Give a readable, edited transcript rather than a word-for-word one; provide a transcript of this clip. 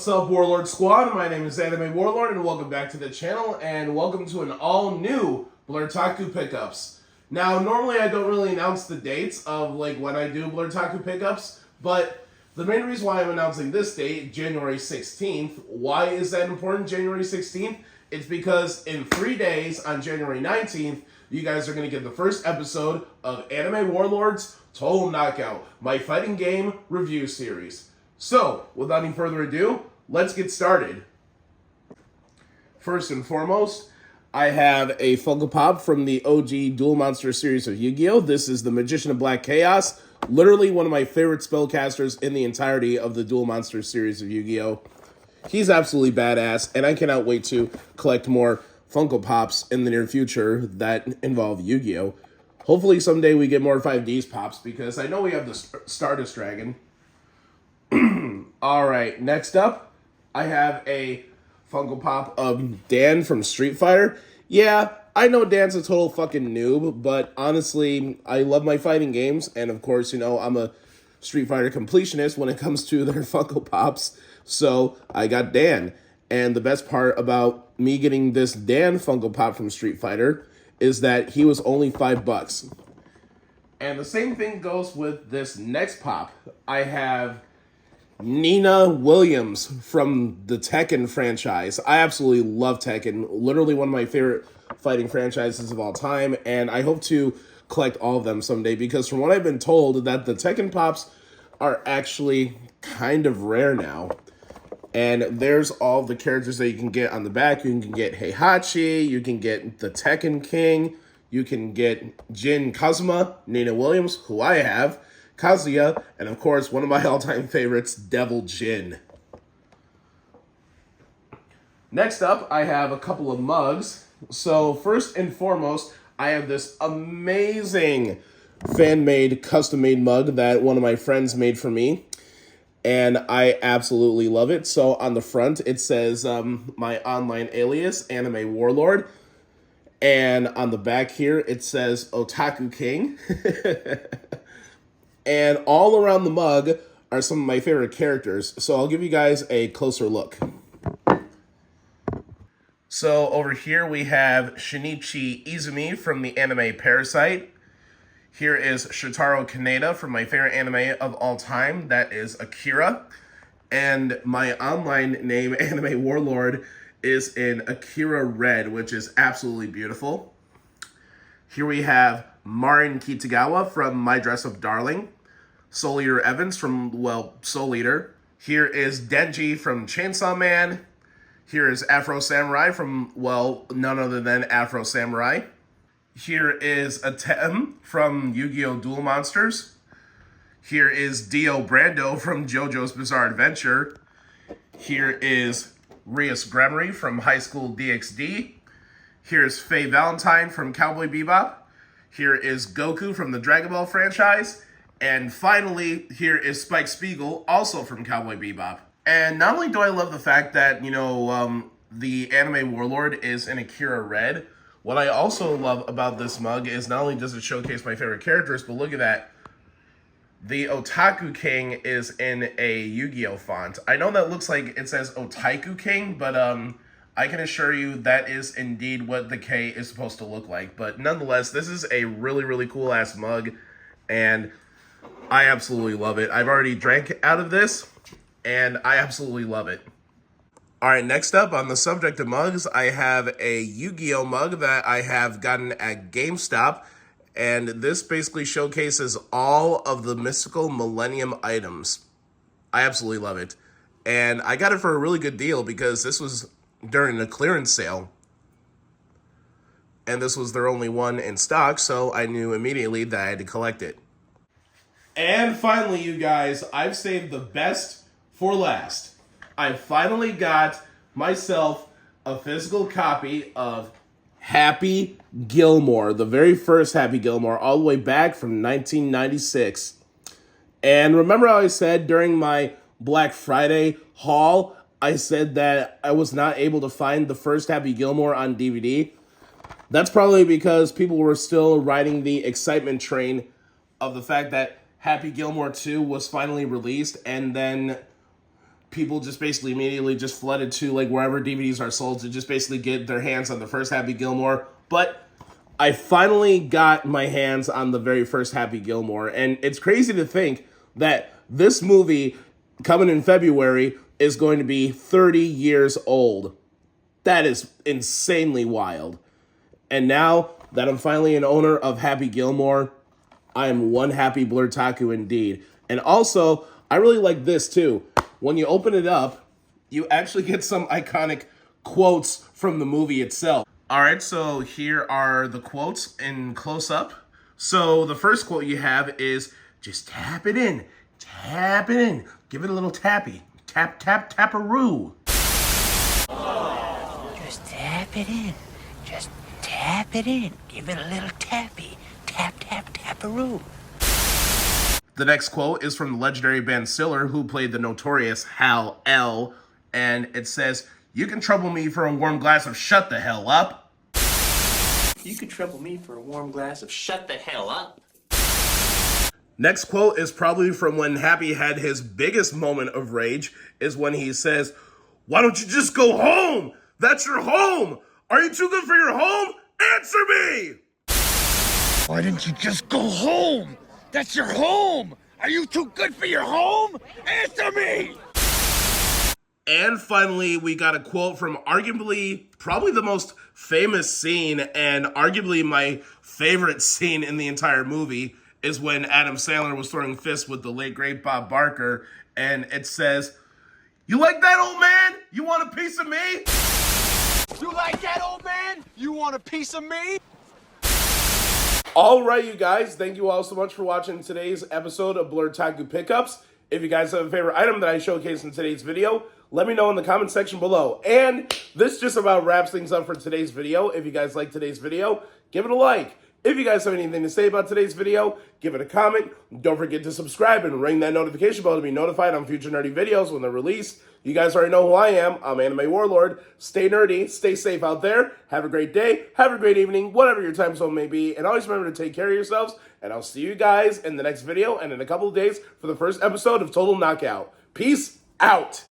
What's up, Warlord Squad? My name is Anime Warlord, and welcome back to the channel, and welcome to an all-new Blerdtaku Pickups. Now, normally I don't really announce the dates of when I do Blerdtaku Pickups, but the main reason why I'm announcing this date, January 16th, why is that important, January 16th? It's because in 3 days, on January 19th, you guys are going to get the first episode of Anime Warlord's Total Knockout, my fighting game review series. So, without any further ado, let's get started. First and foremost, I have a Funko Pop from the OG Duel Monster series of Yu-Gi-Oh! This is the Magician of Black Chaos, literally one of my favorite spellcasters in the entirety of the Duel Monster series of Yu-Gi-Oh! He's absolutely badass, and I cannot wait to collect more Funko Pops in the near future that involve Yu-Gi-Oh! Hopefully someday we get more 5Ds Pops, because I know we have the Stardust Dragon. Alright, next up, I have a Funko Pop of Dan from Street Fighter. Yeah, I know Dan's a total fucking noob, but honestly, I love my fighting games, and of course, you know, I'm a Street Fighter completionist when it comes to their Funko Pops, so I got Dan. And the best part about me getting this Dan Funko Pop from Street Fighter is that he was only $5. And the same thing goes with this next pop. I have Nina Williams from the Tekken franchise. I absolutely love Tekken. Literally one of my favorite fighting franchises of all time. And I hope to collect all of them someday, because from what I've been told, that the Tekken Pops are actually kind of rare now. And there's all the characters that you can get on the back. You can get Heihachi, you can get the Tekken King, you can get Jin Kazuma, Nina Williams, who I have, Kazuya, and of course, one of my all-time favorites, Devil Jin. Next up, I have a couple of mugs. So first and foremost, I have this amazing fan-made, custom-made mug that one of my friends made for me. And I absolutely love it. So on the front, it says my online alias, Anime Warlord. And on the back here, it says Otaku King. And all around the mug are some of my favorite characters. So I'll give you guys a closer look. So over here we have Shinichi Izumi from the anime Parasite. Here is Shotaro Kaneda from my favorite anime of all time, that is Akira. And my online name, Anime Warlord, is in Akira Red, which is absolutely beautiful. Here we have Marin Kitagawa from My Dress Up Darling. Soul Eater Evans from, Soul Eater. Here is Denji from Chainsaw Man. Here is Afro Samurai from, none other than Afro Samurai. Here is Atem from Yu-Gi-Oh! Duel Monsters. Here is Dio Brando from JoJo's Bizarre Adventure. Here is Rias Gremory from High School DxD. Here's Faye Valentine from Cowboy Bebop. Here is Goku from the Dragon Ball franchise. And finally, here is Spike Spiegel, also from Cowboy Bebop. And not only do I love the fact that, the Anime Warlord is in Akira Red, what I also love about this mug is not only does it showcase my favorite characters, but look at that. The Otaku King is in a Yu-Gi-Oh! Font. I know that looks like it says Otaiku King, but I can assure you that is indeed what the K is supposed to look like. But nonetheless, this is a really, really cool-ass mug, and I absolutely love it. I've already drank out of this, and I absolutely love it. Alright, next up on the subject of mugs, I have a Yu-Gi-Oh! Mug that I have gotten at GameStop, and this basically showcases all of the mystical Millennium items. I absolutely love it. And I got it for a really good deal because this was during a clearance sale. And this was their only one in stock, so I knew immediately that I had to collect it. And finally, you guys, I've saved the best for last. I finally got myself a physical copy of Happy Gilmore, the very first Happy Gilmore, all the way back from 1996. And remember how I said during my Black Friday haul, I said that I was not able to find the first Happy Gilmore on DVD? That's probably because people were still riding the excitement train of the fact that Happy Gilmore 2 was finally released, and then people just basically immediately just flooded to like wherever DVDs are sold to just basically get their hands on the first Happy Gilmore. But I finally got my hands on the very first Happy Gilmore, and it's crazy to think that this movie coming in February is going to be 30 years old. That is insanely wild. And now that I'm finally an owner of Happy Gilmore, I am one happy Blerdtaku indeed. And also, I really like this too. When you open it up, you actually get some iconic quotes from the movie itself. All right, so here are the quotes in close-up. So the first quote you have is, just tap it in, give it a little tappy. Tap, tap, taparoo. Just tap it in, just tap it in, give it a little tappy. Tap, tap, taparoo. The next quote is from the legendary Ben Stiller, who played the notorious Hal L. And it says, you can trouble me for a warm glass of shut the hell up. You can trouble me for a warm glass of shut the hell up. Next quote is probably from when Happy had his biggest moment of rage, is when he says, why don't you just go home? That's your home. Are you too good for your home? Answer me. Why didn't you just go home? That's your home. Are you too good for your home? Answer me. And finally, we got a quote from arguably probably the most famous scene and arguably my favorite scene in the entire movie is when Adam Sandler was throwing fists with the late, great Bob Barker. And it says, you like that, old man? You want a piece of me? You like that, old man? You want a piece of me? All right, you guys. Thank you all so much for watching today's episode of Blerdtaku Pickups. If you guys have a favorite item that I showcased in today's video, let me know in the comment section below. And this just about wraps things up for today's video. If you guys like today's video, give it a like. If you guys have anything to say about today's video, give it a comment. Don't forget to subscribe and ring that notification bell to be notified on future nerdy videos when they're released. You guys already know who I am. I'm Anime Warlord. Stay nerdy, stay safe out there. Have a great day, have a great evening, whatever your time zone may be. And always remember to take care of yourselves. And I'll see you guys in the next video and in a couple of days for the first episode of Total Knockout. Peace out.